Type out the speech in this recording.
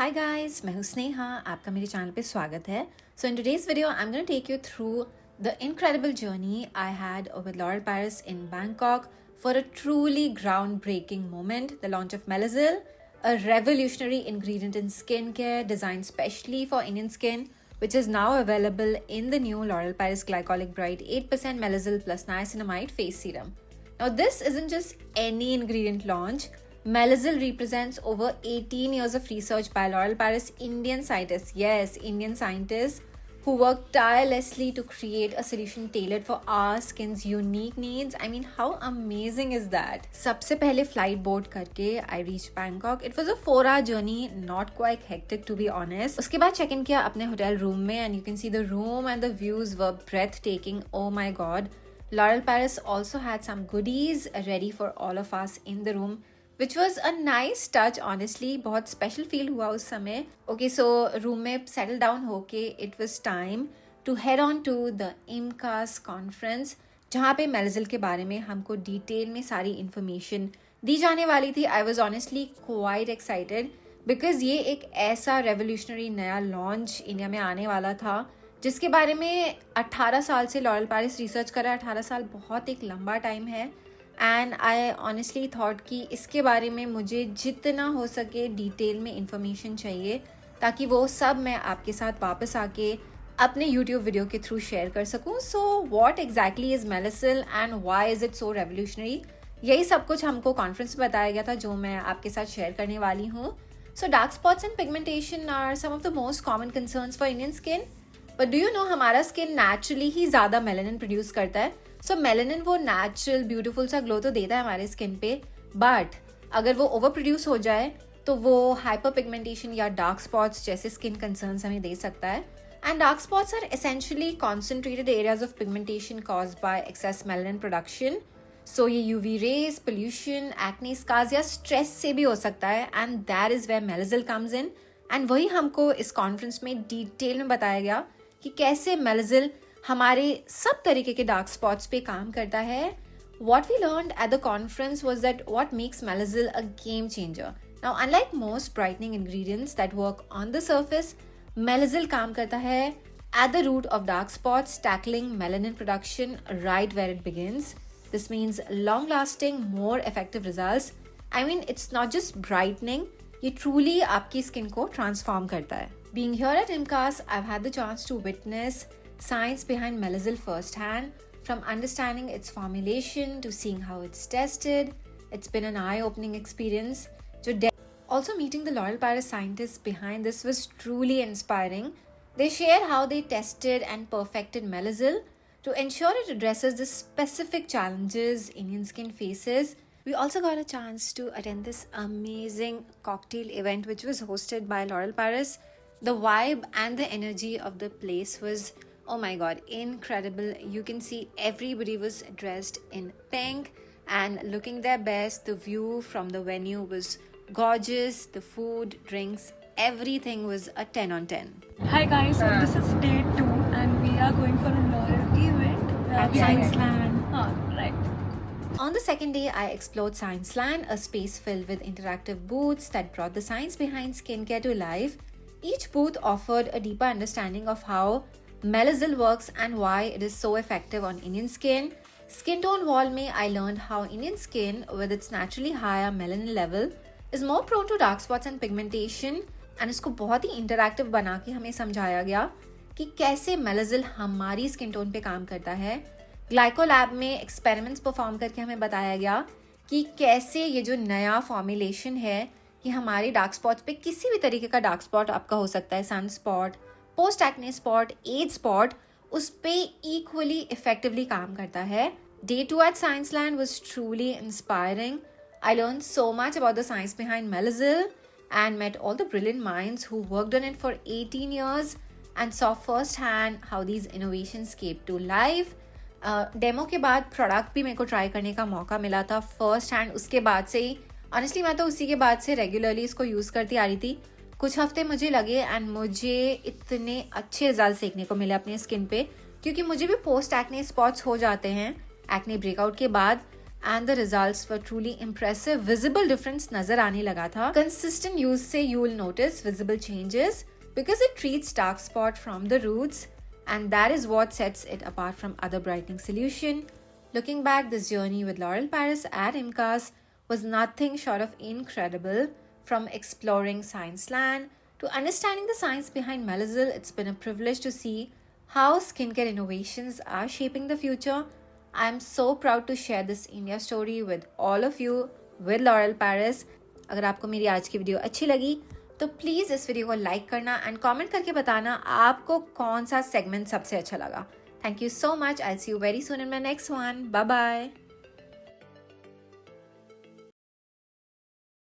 Hi guys, मैं हूँ स्नेहा, आपका मेरे चैनल पे स्वागत है. So in today's video, I'm going to take you through the incredible journey I had with L'Oreal Paris in Bangkok for a truly groundbreaking moment, the launch of Melazil, a revolutionary ingredient in skincare designed specially for Indian skin, which is now available in the new L'Oreal Paris Glycolic Bright 8% Melazil plus niacinamide face serum. Now this isn't just any ingredient launch. Melazil represents over 18 years of research by L'Oreal Paris Indian scientists, yes, Indian scientists, who worked tirelessly to create a solution tailored for our skin's unique needs. I mean, how amazing is that? सबसे पहले flight board करके I reached Bangkok. It was a 4-hour journey, not quite hectic to be honest. उसके बाद check in किया अपने hotel room में and you can see the room and the views were breathtaking. Oh my god. L'Oreal Paris also had some goodies ready for all of us in the room, which was a nice touch honestly. बहुत special feel हुआ उस समय. Okay, so room में settle down होके it was time to head on to the IMCAS conference, जहाँ पे Melazil के बारे में हमको डिटेल में सारी information दी जाने वाली थी. I was honestly quite excited because ये एक ऐसा revolutionary नया launch इंडिया में आने वाला था जिसके बारे में 18 साल से L'Oreal Paris रिसर्च कर रहा है. 18 साल बहुत एक लंबा टाइम है एंड आई ऑनेस्टली थॉट कि इसके बारे में मुझे जितना हो सके डिटेल में इंफॉर्मेशन चाहिए ताकि वो सब मैं आपके साथ वापस आके अपने यूट्यूब वीडियो के थ्रू शेयर कर सकूं. So what exactly is Melasyl and why is it so revolutionary, यही सब कुछ हमको कॉन्फ्रेंस में बताया गया था जो मैं आपके साथ शेयर करने वाली हूँ. So dark spots and pigmentation are some of the most common concerns for Indian skin. But do you know हमारा स्किन नेचुरली ही ज़्यादा मेलानिन प्रोड्यूस करता है. सो मेलानिन वो नेचुरल ब्यूटीफुल सा ग्लो तो देता है हमारे स्किन पे, बट अगर वो ओवर प्रोड्यूस हो जाए तो वो हाइपर पिगमेंटेशन या डार्क स्पॉट्स जैसे स्किन कंसर्न्स हमें दे सकता है. And dark spots are essentially concentrated areas of pigmentation caused by excess melanin production. So ये UV rays, pollution, acne scars या स्ट्रेस से भी हो सकता है and that is where Melasyl comes in. And वही हमको इस कॉन्फ्रेंस में डिटेल में बताया गया कि कैसे मेलाजिल हमारे सब तरीके के डार्क स्पॉट्स पे काम करता है. What we learned at the conference was that what makes Melazil a game changer. Now, unlike most brightening ingredients that work on the surface, Melazil काम करता है at the root of dark spots, tackling melanin production right where it begins. This means long-lasting, more effective results. I mean, it's not just brightening, ये truly आपकी skin को transform करता है. Being here at IMCAS, I've had the chance to witness science behind Melazil firsthand, from understanding its formulation to seeing how it's tested. It's been an eye-opening experience. Also meeting the L'Oreal Paris scientists behind this was truly inspiring. They shared how they tested and perfected Melazil to ensure it addresses the specific challenges Indian skin faces. We also got a chance to attend this amazing cocktail event which was hosted by L'Oreal Paris. The vibe and the energy of the place was, oh my god, incredible. You can see everybody was dressed in pink and looking their best. The view from the venue was gorgeous. The food, drinks, everything was a 10 on 10. Hi guys, so this is day 2 and we are going for a L'Oreal event At Science Land. Right. On the second day, I explored Science Land, a space filled with interactive booths that brought the science behind skincare to life. Each booth offered a deeper understanding of how Melazil works and why it is so effective on Indian skin. Skin tone wall में I learned how Indian skin, with its naturally higher melanin level, is more prone to dark spots and pigmentation. And इसको बहुत ही interactive बना के हमें समझाया गया कि कैसे Melazil हमारी skin tone पे काम करता है. ग्लाइको लैब में experiments perform करके हमें बताया गया कि कैसे ये जो नया formulation है कि हमारे डार्क स्पॉट्स पे किसी भी तरीके का डार्क स्पॉट आपका हो सकता है, sun spot, post acne spot, age spot, उस पे इक्वली इफेक्टिवली काम करता है. Day 2 at Science Land was truly inspiring. I learned so much about the science behind Melazil and met all the brilliant minds who worked on it for 18 years and saw firsthand how these innovations came to life. Demo के बाद product भी मेरे को try करने का मौका मिला था फर्स्ट हैंड. उसके बाद से ही ऑनेस्टली मैं तो उसी के बाद से रेगुलरली इसको यूज़ करती आ रही थी. कुछ हफ्ते मुझे लगे एंड मुझे इतने अच्छे रिजल्ट देखने को मिले अपने स्किन पे, क्योंकि मुझे भी पोस्ट एक्ने स्पॉट्स हो जाते हैं एक्ने ब्रेकआउट के बाद. and the results were truly impressive. Visible difference नजर आने लगा था. Consistent use से you will notice visible changes because it treats dark spot from the roots, and that is what sets it apart from other brightening solution. Looking back, this journey with L'Oreal Paris at IMCAS was nothing short of incredible. From exploring Science Land to understanding the science behind Melazil, it's been a privilege to see how skincare innovations are shaping the future. I'm so proud to share this India story with all of you with L'Oreal Paris. अगर आपको मेरी आज की video अच्छी लगी तो please इस video को लाइक करना एंड कमेंट करके बताना आपको कौन सा सेगमेंट सबसे अच्छा लगा. Thank you so much. I'll see you very soon in my next one. Bye bye.